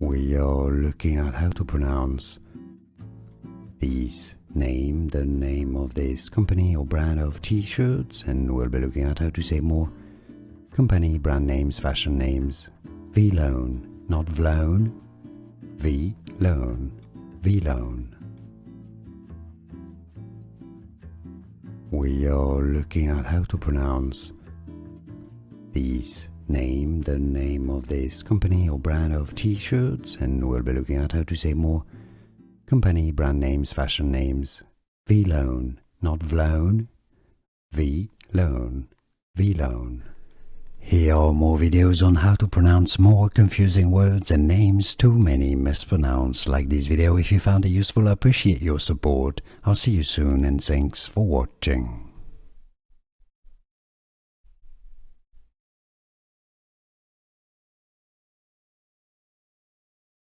We are looking at how to pronounce these name, the name of this company or brand of t-shirts, and we'll be looking at how to say more company, brand names, fashion names. VLONE, not VLONE, VLONE, VLONE. We are looking at how to pronounce these name, the name of this company or brand of t-shirts, and we'll be looking at how to say more company, brand names, fashion names. VLONE, not VLONE, VLONE, VLONE. Here are more videos on how to pronounce more confusing words and names too many mispronounced. Like this video if you found it useful. I appreciate your support. I'll see you soon and thanks for watching.